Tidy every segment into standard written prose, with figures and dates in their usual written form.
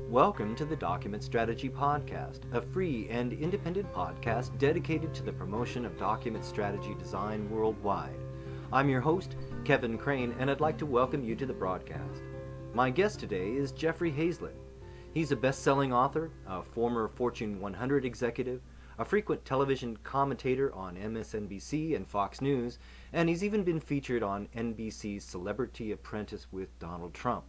Welcome to the Document Strategy Podcast, a free and independent podcast dedicated to the promotion of document strategy design worldwide. I'm your host, Kevin Craine, and I'd like to welcome you to the broadcast. My guest today is Jeffrey Hayzlett. He's a best-selling author, a former Fortune 100 executive, a frequent television commentator on MSNBC and Fox News, and he's even been featured on NBC's Celebrity Apprentice with Donald Trump.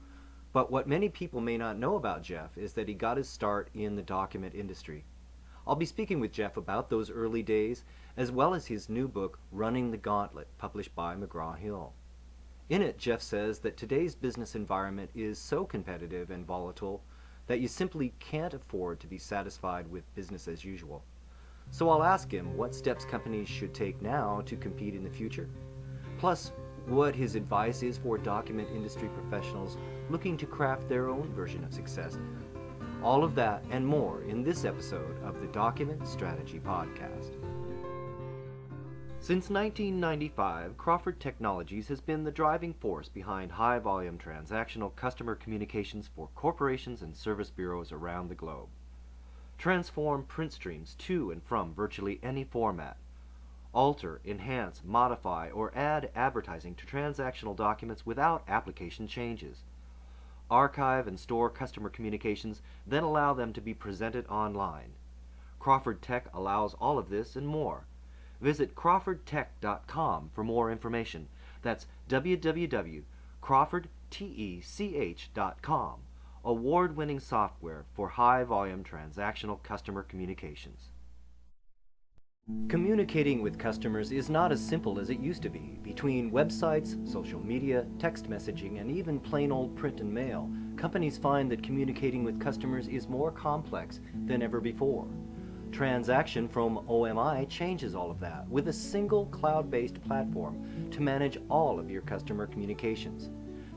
But what many people may not know about Jeff is that he got his start in the document industry. I'll be speaking with Jeff about those early days, as well as his new book, Running the Gauntlet, published by McGraw-Hill. In it, Jeff says that today's business environment is so competitive and volatile that you simply can't afford to be satisfied with business as usual. So I'll ask him what steps companies should take now to compete in the future, plus what his advice is for document industry professionals looking to craft their own version of success. All of that and more in this episode of the Document Strategy Podcast. Since 1995, Crawford Technologies has been the driving force behind high-volume transactional customer communications for corporations and service bureaus around the globe. Transform print streams to and from virtually any format. Alter, enhance, modify, or add advertising to transactional documents without application changes. Archive and store customer communications, then allow them to be presented online. Crawford Tech allows all of this and more. Visit crawfordtech.com for more information. That's www.crawfordtech.com. Award-winning software for high-volume transactional customer communications. Communicating with customers is not as simple as it used to be. Between websites, social media, text messaging, and even plain old print and mail, companies find that communicating with customers is more complex than ever before. Transaction from OMI changes all of that with a single cloud-based platform to manage all of your customer communications.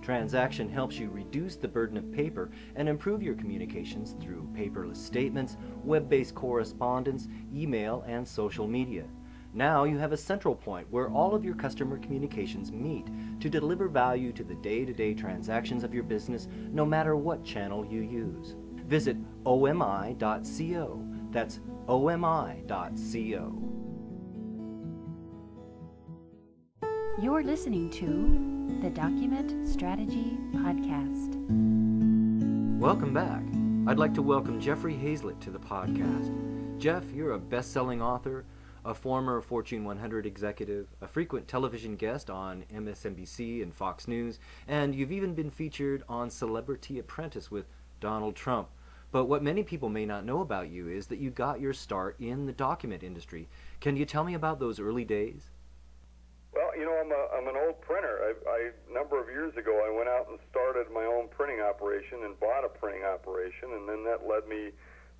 Transaction helps you reduce the burden of paper and improve your communications through paperless statements, web-based correspondence, email, and social media. Now you have a central point where all of your customer communications meet to deliver value to the day-to-day transactions of your business, no matter what channel you use. Visit omi.co. That's omi.co. You're listening to the Document Strategy Podcast. Welcome back. I'd like to welcome Jeffrey Hayzlett to the podcast. Jeff, you're a best-selling author, a former Fortune 100 executive, a frequent television guest on MSNBC and Fox News, and you've even been featured on Celebrity Apprentice with Donald Trump. But what many people may not know about you is that you got your start in the document industry. Can you tell me about those early days? Well, I'm an old printer. A number of years ago, I went out and started my own printing operation and bought a printing operation, and then that led me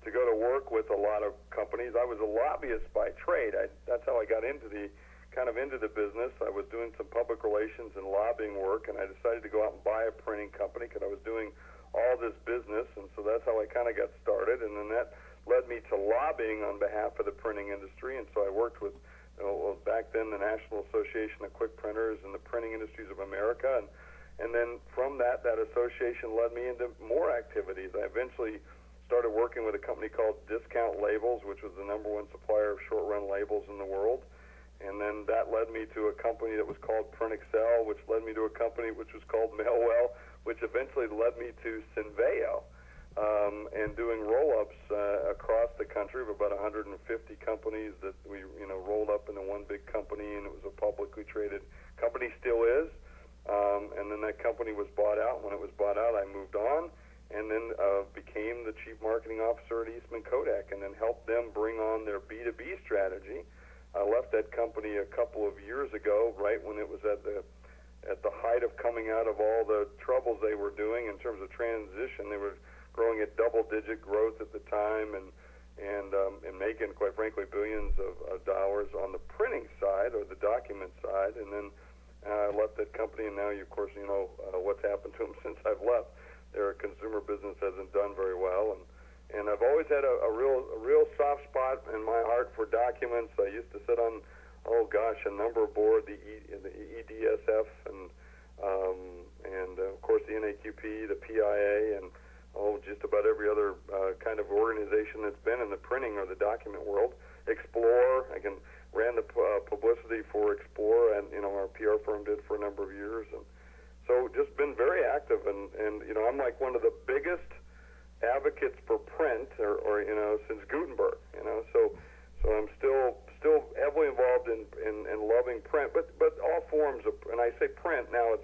to go to work with a lot of companies. I was a lobbyist by trade. That's how I got into the business. I was doing some public relations and lobbying work, and I decided to go out and buy a printing company because I was doing all this business, and so that's how I kind of got started. And then that led me to lobbying on behalf of the printing industry, and so I worked with back then the National Association of Quick Printers and the Printing Industries of America, and then from that association led me into more activities. I eventually started working with a company called Discount Labels, which was the #1 supplier of short-run labels in the world, and then that led me to a company that was called Print Excel, which led me to a company which was called Mailwell, which eventually led me to Synveo, and doing roll-ups across the country of about 150 companies that we rolled up into one big company, and it was a publicly traded company, still is, and then that company was bought out. When it was bought out, I moved on and then became the chief marketing officer at Eastman Kodak, and then helped them bring on their B2B strategy. I left that company a couple of years ago, right when it was at the height of coming out of all the troubles they were doing in terms of transition. They were growing at double-digit growth at the time, and making, quite frankly, billions of dollars on the printing side or the document side. And then I left that company, and now, of course, what's happened to them since I've left. Their consumer business hasn't done very well, and I've always had a real soft spot in my heart for documents. I used to sit on, a number board, the EDSF, and of course the NAQP, the PIA, and just about every other organization that's been in the printing or the document world. Explore, ran the publicity for Explore, and our PR firm did for a number of years, and so just been very active. And I'm like one of the biggest advocates for print, or since Gutenberg. So I'm still heavily involved in loving print, but all forms of, and I say print now,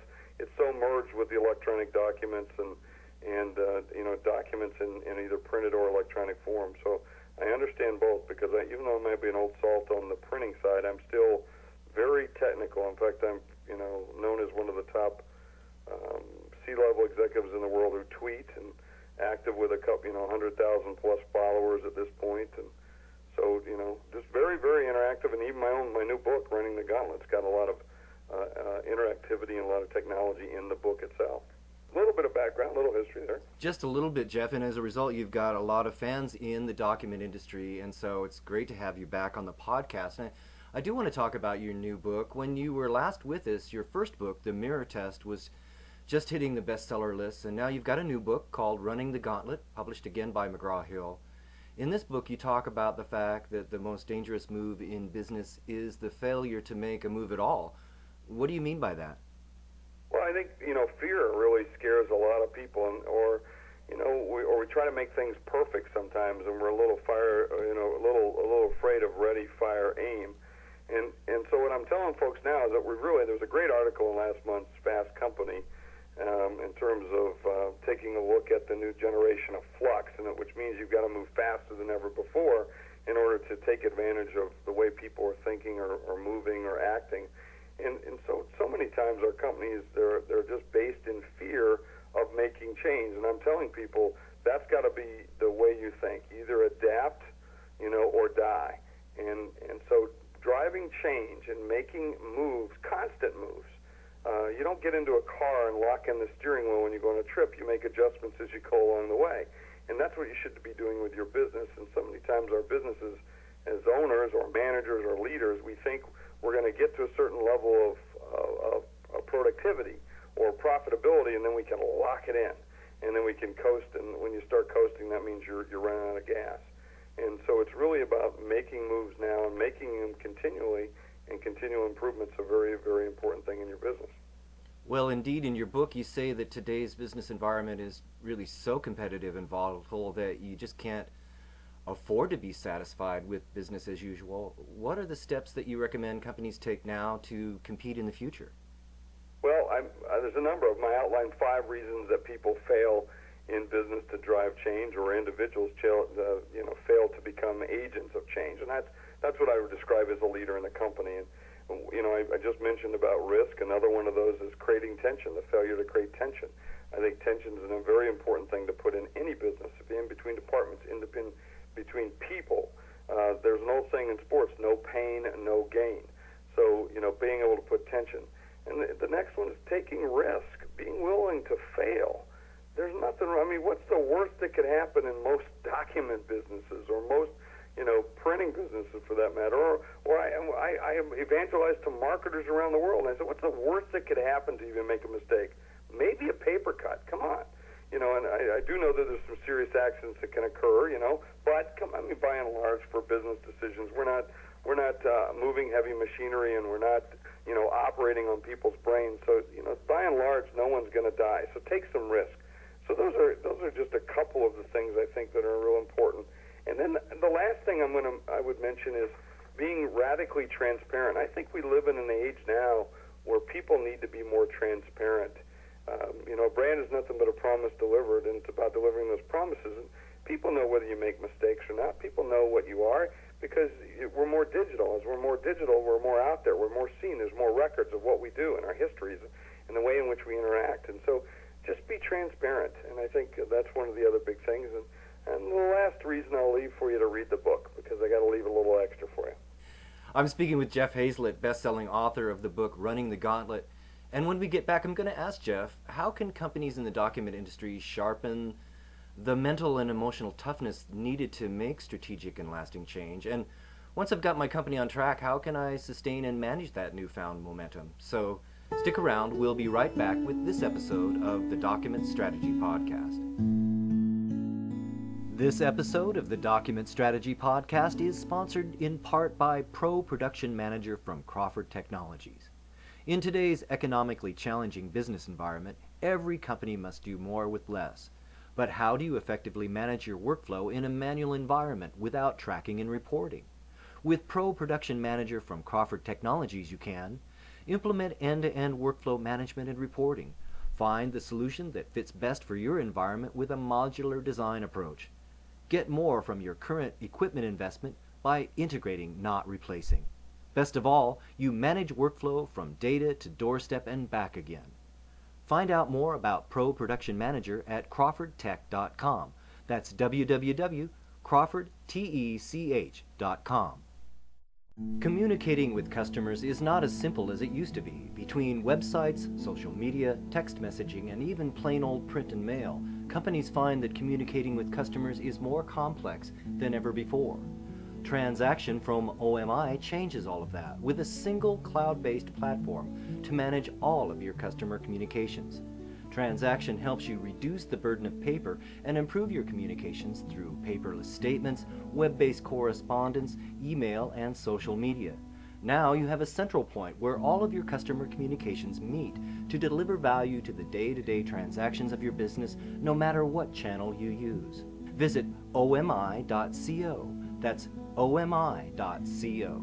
it's so merged with the electronic documents and documents in either printed or electronic form. So I understand both, because even though I might be an old salt on the printing side, I'm still very technical. In fact, I'm known as one of the top C-level executives in the world who tweet, and active with a couple 100,000 plus followers at this point, and so just very, very interactive. And even my new book, Running the Gauntlet, it's got a lot of interactivity and a lot of technology in the book itself. A little bit of background, a little history there. Just a little bit, Jeff, and as a result, you've got a lot of fans in the document industry, and so it's great to have you back on the podcast. And I do want to talk about your new book. When you were last with us, your first book, The Mirror Test, was just hitting the bestseller lists, and now you've got a new book called Running the Gauntlet, published again by McGraw-Hill. In this book, you talk about the fact that the most dangerous move in business is the failure to make a move at all. What do you mean by that? Well, I think fear really scares a lot of people, or we try to make things perfect sometimes, and we're a little a little afraid of ready, fire, aim, and so what I'm telling folks now is that there's a great article in last month's Fast Company in terms of taking a look at the new generation of flux, which means you've got to move faster than ever before in order to take advantage of the way people are thinking or moving or acting. And so many times our companies, they're just based in fear of making change. And I'm telling people that's got to be the way you think. Either adapt, or die. And so driving change and making moves, constant moves. You don't get into a car and lock in the steering wheel when you go on a trip. You make adjustments as you go along the way. And that's what you should be doing with your business. And so many times our businesses, as owners or managers or leaders, we think we're going to get to a certain level of productivity or profitability, and then we can lock it in, and then we can coast. And when you start coasting, that means you're running out of gas. And so it's really about making moves now and making them continually, and continual improvement's a very, very important thing in your business. Well, indeed, in your book, you say that today's business environment is really so competitive and volatile that you just can't afford to be satisfied with business as usual. What are the steps that you recommend companies take now to compete in the future? Well, there's a number of them. I outlined 5 reasons that people fail in business to drive change, or individuals fail to become agents of change, and that's what I would describe as a leader in a company. And I just mentioned about risk. Another one of those is creating tension, the failure to create tension. I think tension is a very important thing to put in any business, in between departments, between people. There's an old saying in sports: no pain, no gain. So being able to put tension. And the next one is taking risk, being willing to fail. There's nothing. What's the worst that could happen in most document businesses, or most printing businesses for that matter? Or I evangelize to marketers around the world, and I said, what's the worst that could happen to you if you make a mistake? Maybe a paper cut. Come on. And I do know that there's some serious accidents that can occur, but by and large, for business decisions, we're not moving heavy machinery, and we're not, operating on people's brains. So, by and large, no one's going to die. So take some risk. So those are just a couple of the things I think that are real important. And then the last thing I would mention is being radically transparent. I think we live in an age now where people need to be more transparent. Brand is nothing but a promise delivered, and it's about delivering those promises. And people know whether you make mistakes or not. People know what you are, because we're more digital. As we're more digital, we're more out there. We're more seen. There's more records of what we do and our histories and the way in which we interact. And so just be transparent. And I think that's one of the other big things. And the last reason I'll leave for you to read the book, because I got to leave a little extra for you. I'm speaking with Jeff Hayzlett, best-selling author of the book Running the Gauntlet. And when we get back, I'm going to ask Jeff, how can companies in the document industry sharpen the mental and emotional toughness needed to make strategic and lasting change? And once I've got my company on track, how can I sustain and manage that newfound momentum? So stick around. We'll be right back with this episode of the Document Strategy Podcast. This episode of the Document Strategy Podcast is sponsored in part by Pro Production Manager from Crawford Technologies. In today's economically challenging business environment, every company must do more with less. But how do you effectively manage your workflow in a manual environment without tracking and reporting? With Pro Production Manager from Crawford Technologies, you can implement end-to-end workflow management and reporting. Find the solution that fits best for your environment with a modular design approach. Get more from your current equipment investment by integrating, not replacing. Best of all, you manage workflow from data to doorstep and back again. Find out more about Pro Production Manager at crawfordtech.com. That's www.crawfordtech.com. Communicating with customers is not as simple as it used to be. Between websites, social media, text messaging, and even plain old print and mail, companies find that communicating with customers is more complex than ever before. Transaction from OMI changes all of that with a single cloud-based platform to manage all of your customer communications. Transaction helps you reduce the burden of paper and improve your communications through paperless statements, web-based correspondence, email, and social media. Now you have a central point where all of your customer communications meet to deliver value to the day-to-day transactions of your business, no matter what channel you use. Visit omi.co. That's omi.co.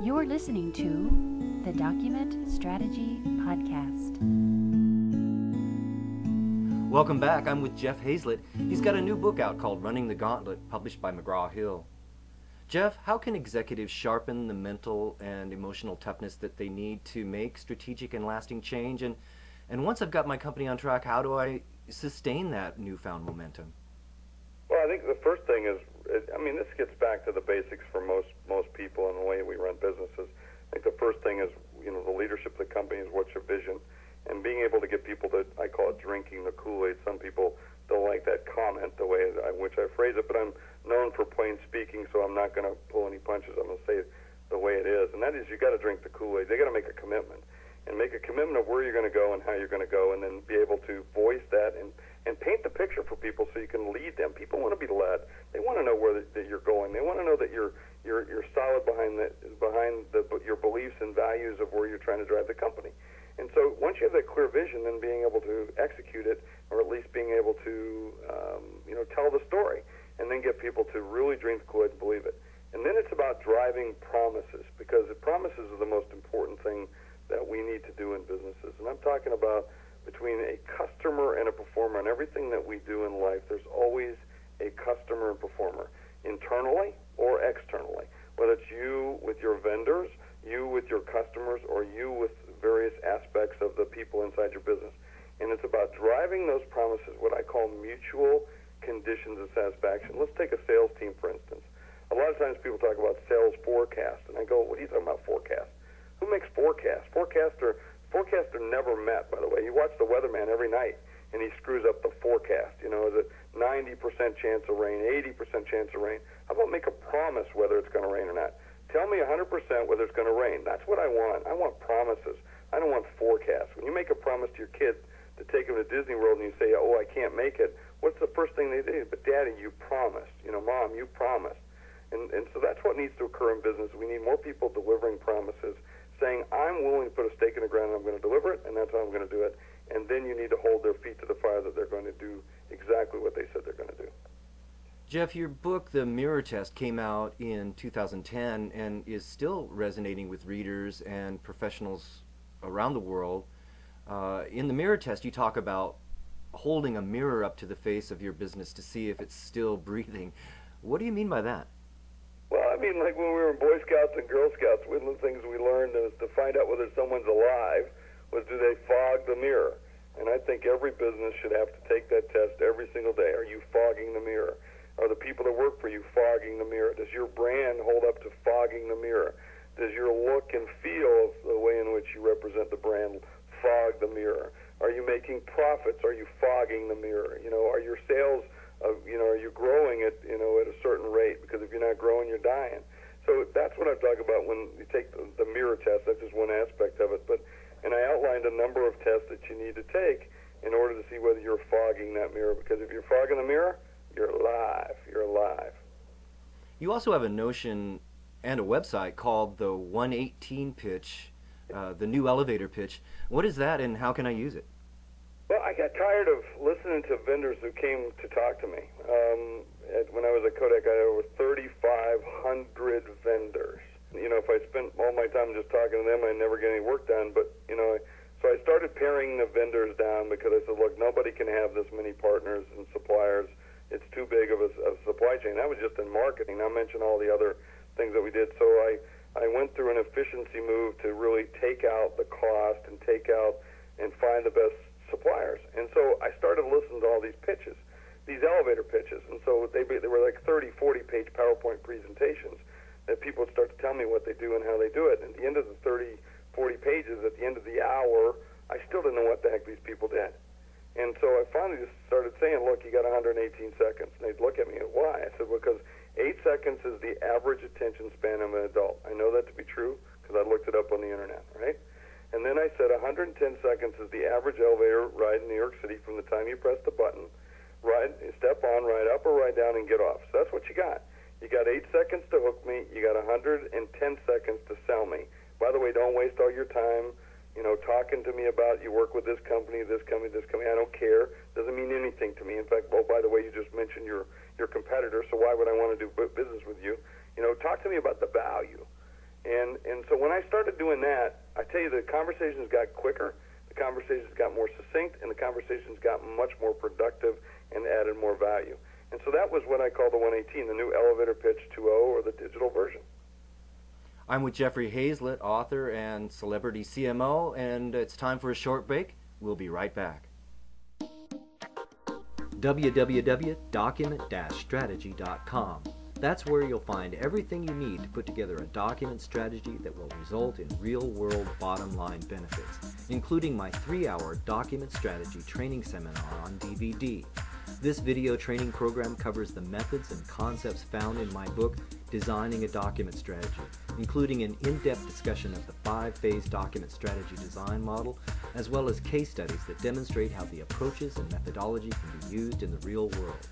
You're listening to the Document Strategy Podcast. Welcome back. I'm with Jeff Hayzlett. He's got a new book out called Running the Gauntlet, published by McGraw-Hill. Jeff, how can executives sharpen the mental and emotional toughness that they need to make strategic and lasting change? And once I've got my company on track, how do I sustain that newfound momentum? Well, I think the first thing is, this gets back to the basics for most people and the way we run businesses. I think the first thing is, the leadership of the company is what's your vision, and being able to get people to, I call it drinking the Kool-Aid. Some people don't like that comment, the way in which I phrase it, but I'm known for plain speaking, so I'm not going to pull any punches. I'm going to say it the way it is, and that is you got to drink the Kool-Aid. They got to make a commitment, and make a commitment of where you're going to go and how you're going to go, and then be able to voice that and paint the picture for people so you can lead them. People want to be led. They want to know where that you're going. They want to know that you're solid behind your beliefs and values of where you're trying to drive the company. And so once you have that clear vision, then being able to execute it, or at least being able to tell the story, and then get people to really drink the Kool-Aid and believe it. And then it's about driving promises, because the promises are the most important thing that we need to do in businesses. And I'm talking about between a customer and a performer. And everything that we do in life, there's always a customer and performer, internally or externally, whether it's you with your vendors, you with your customers, or you with various aspects of the people inside your business. And it's about driving those promises, what I call mutual conditions of satisfaction. Let's take a sales team, for instance. A lot of times people talk about sales forecast, and I go, what are you talking about forecast? Who makes forecasts? Forecasts are never met, by the way. You watch the weatherman every night, and he screws up the forecast. Is it 90% chance of rain, 80% chance of rain? How about make a promise whether it's going to rain or not? Tell me 100% whether it's going to rain. That's what I want. I want promises. I don't want forecasts. When you make a promise to your kid to take him to Disney World and you say, oh, I can't make it, what's the first thing they do? But Daddy, you promised. Mom, you promised. And so that's what needs to occur in business. We need more people delivering promises, saying, I'm willing to put a stake in the ground and I'm going to deliver it, and that's how I'm going to do it. And then you need to hold their feet to the fire that they're going to do exactly what they said they're going to do. Jeff, your book, The Mirror Test, came out in 2010 and is still resonating with readers and professionals around the world. In The Mirror Test, you talk about holding a mirror up to the face of your business to see if it's still breathing. What do you mean by that? Well, like when we were in Boy Scouts and Girl Scouts, one of the things we learned is to find out whether someone's alive was, do they fog the mirror? And I think every business should have to take that test every single day. Are you fogging the mirror? Are the people that work for you fogging the mirror? Does your brand hold up to fogging the mirror? Does your look and feel of the way in which you represent the brand fog the mirror? Are you making profits? Are you fogging the mirror? Are your sales, are you growing at a certain rate? Because if you're not growing, you're dying. So that's what I talk about when you take the mirror test. That's just one aspect of it. And I outlined a number of tests that you need to take in order to see whether you're fogging that mirror. Because if you're fogging the mirror, you're alive. You're alive. You also have a notion and a website called the 118 pitch, the new elevator pitch. What is that, and how can I use it? Well, I got tired of listening to vendors who came to talk to me. When I was at Kodak, I had over 3,500 vendors. You know, if I spent all my time just talking to them, I'd never get any work done. But, you know, so I started paring the vendors down because I said, look, nobody can have this many partners and suppliers. It's too big of a supply chain. That was just in marketing. Not mention all the other things that we did. So I went through an efficiency move to really take out the cost and take out and find the best suppliers. And so I started listening to all these pitches, these elevator pitches. And so they were like 30, 40-page PowerPoint presentations that people would start to tell me what they do and how they do it. And at the end of the 30, 40 pages, at the end of the hour, I still didn't know what the heck these people did. And so I finally just started saying, look, you got 118 seconds. And they'd look at me and why? I said, because 8 seconds is the average attention span of an adult. I know that to be true because I looked it up on the internet, right? And then I said 110 seconds is the average elevator ride in New York City from the time you press the button, step on, ride up or ride down, and get off. So that's what you got. You got 8 seconds to hook me. You got 110 seconds to sell me. By the way, don't waste all your time, you know, talking to me about you work with this company, this company, this company. I don't care. Doesn't mean anything to me. In fact, oh, by the way, you just mentioned your competitor, so why would I want to do business with you? You know, talk to me about the value. And so when I started doing that, I tell you, the conversations got quicker, the conversations got more succinct, and the conversations got much more productive and added more value. And so that was what I call the 118, the new elevator pitch 2.0, or the digital version. I'm with Jeffrey Hayzlett, author and celebrity CMO, and it's time for a short break. We'll be right back. www.document-strategy.com. That's where you'll find everything you need to put together a document strategy that will result in real-world bottom-line benefits, including my 3-hour document strategy training seminar on DVD. This video training program covers the methods and concepts found in my book, Designing a Document Strategy, including an in-depth discussion of the 5-phase document strategy design model, as well as case studies that demonstrate how the approaches and methodology can be used in the real world.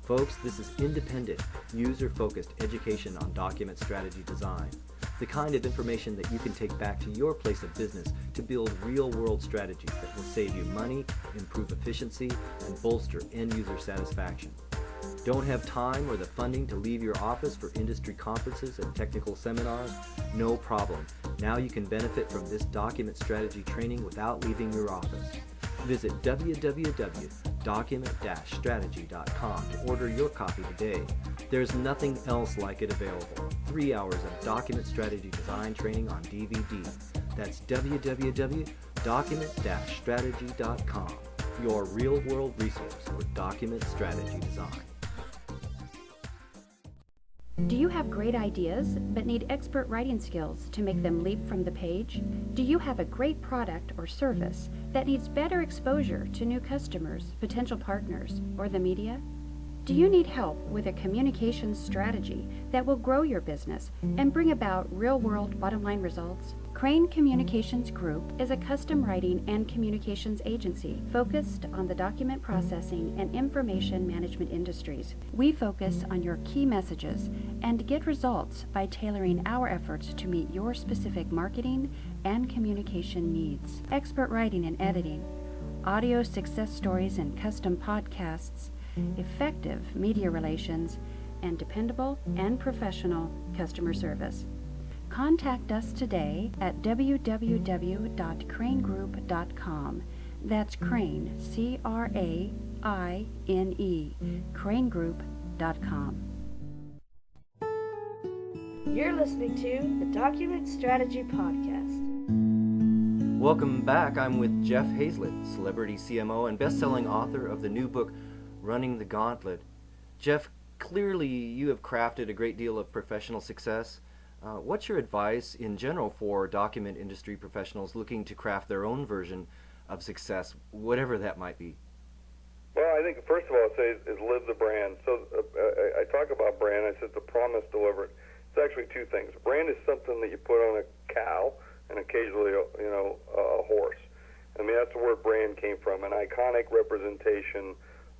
Folks, this is independent, user-focused education on document strategy design, the kind of information that you can take back to your place of business to build real-world strategies that will save you money, improve efficiency, and bolster end-user satisfaction. Don't have time or the funding to leave your office for industry conferences and technical seminars? No problem. Now you can benefit from this document strategy training without leaving your office. Visit www.document-strategy.com to order your copy today. There's nothing else like it available. 3 hours of document strategy design training on DVD. That's www.document-strategy.com, your real-world resource for document strategy design. Do you have great ideas but need expert writing skills to make them leap from the page? Do you have a great product or service that needs better exposure to new customers, potential partners, or the media? Do you need help with a communications strategy that will grow your business and bring about real-world bottom-line results? Craine Communications Group is a custom writing and communications agency focused on the document processing and information management industries. We focus on your key messages and get results by tailoring our efforts to meet your specific marketing and communication needs. Expert writing and editing, audio success stories and custom podcasts, effective media relations, and dependable and professional customer service. Contact us today at www.crainegroup.com. That's Craine, C-R-A-I-N-E, crainegroup.com. You're listening to the Document Strategy Podcast. Welcome back. I'm with Jeff Hayzlett, celebrity CMO and best-selling author of the new book, Running the Gauntlet. Jeff, clearly you have crafted a great deal of professional success. What's your advice in general for document industry professionals looking to craft their own version of success, whatever that might be? Well, I think first of all, I'd say is live the brand. So I talk about brand. I said the promise delivered. It's actually two things. Brand is something that you put on a cow and occasionally, a horse. I mean, that's where brand came from, an iconic representation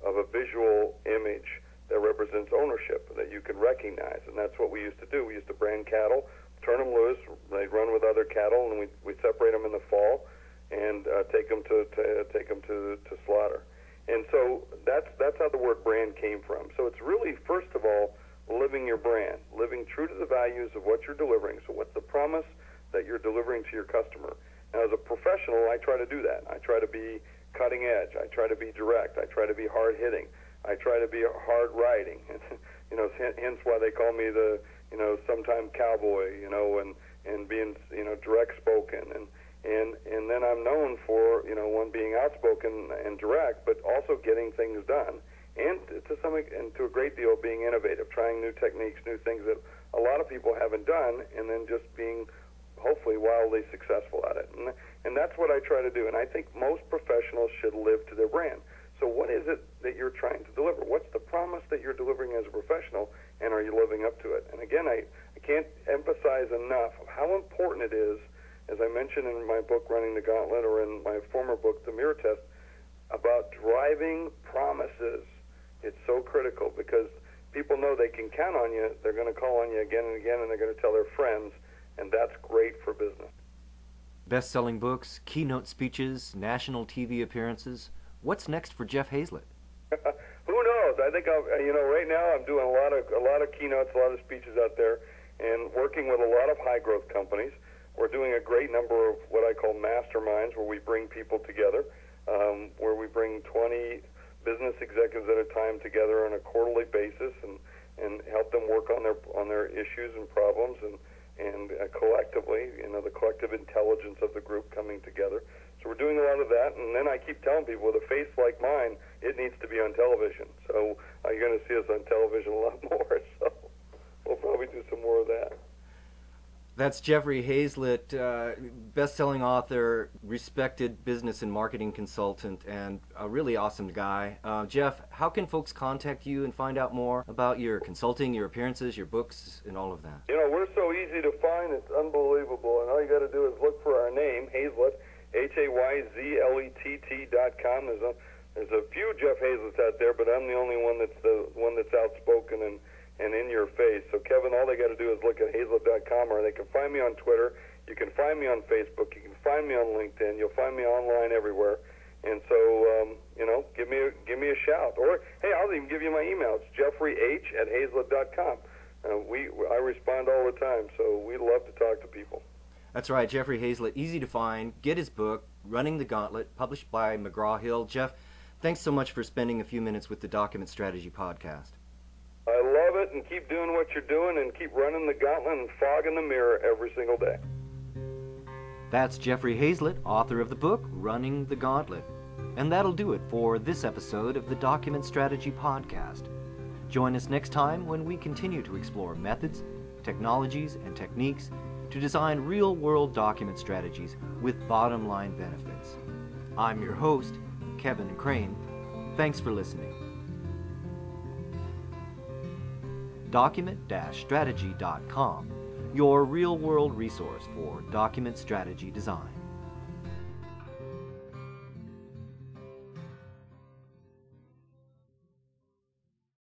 of a visual image that represents ownership that you can recognize, and that's what we used to do. We used to brand cattle, turn them loose, they'd run with other cattle, and we separate them in the fall and take them to slaughter. And so that's how the word brand came from. So it's really, first of all, living your brand, living true to the values of what you're delivering. So what's the promise that you're delivering to your customer? Now, as a professional, I try to do that. I try to be cutting edge. I try to be direct. I try to be hard hitting. I try to be hard riding. Hence why they call me the, sometime cowboy, and being, direct spoken. And then I'm known for, one, being outspoken and direct, but also getting things done. And to a great deal, being innovative, trying new techniques, new things that a lot of people haven't done, and then just being hopefully wildly successful at it. And that's what I try to do. And I think most professionals should live to their brand. So what is it that you're trying to deliver? What's the promise that you're delivering as a professional, and are you living up to it? And again, I can't emphasize enough how important it is, as I mentioned in my book, Running the Gauntlet, or in my former book, The Mirror Test, about driving promises. It's so critical because people know they can count on you. They're going to call on you again and again, and they're going to tell their friends, and that's great for business. Best-selling books, keynote speeches, national TV appearances. What's next for Jeff Hayzlett? Who knows? I think right now I'm doing a lot of keynotes, a lot of speeches out there, and working with a lot of high-growth companies. We're doing a great number of what I call masterminds, where we bring people together, where we bring 20 business executives at a time together on a quarterly basis, and help them work on their issues and problems, and collectively, the collective intelligence of the group coming together. So we're doing a lot of that, and then I keep telling people, with a face like mine, it needs to be on television. So you're going to see us on television a lot more. So we'll probably do some more of that. That's Jeffrey Hayzlett, best-selling author, respected business and marketing consultant, and a really awesome guy. Jeff, how can folks contact you and find out more about your consulting, your appearances, your books, and all of that? We're so easy to find, it's unbelievable. And all you got to do is look for our name, Hayzlett, HAYZLETT.com. There's a few Jeff Hayzletts out there, but I'm the only one that's outspoken and in your face. So, Kevin, all they got to do is look at Hayzlett.com, or they can find me on Twitter. You can find me on Facebook. You can find me on LinkedIn. You'll find me online everywhere. And so, give me a shout. Or, hey, I'll even give you my email. It's jeffreyh@hayzlett.com. I respond all the time, so we love to talk to people. That's right, Jeffrey Hayzlett, easy to find. Get his book, Running the Gauntlet, published by McGraw-Hill. Jeff, thanks so much for spending a few minutes with the Document Strategy Podcast. I love it, and keep doing what you're doing, and keep running the gauntlet and fogging the mirror every single day. That's Jeffrey Hayzlett, author of the book, Running the Gauntlet. And that'll do it for this episode of the Document Strategy Podcast. Join us next time when we continue to explore methods, technologies, and techniques to design real-world document strategies with bottom-line benefits. I'm your host, Kevin Craine. Thanks for listening. Document-strategy.com, your real-world resource for document strategy design.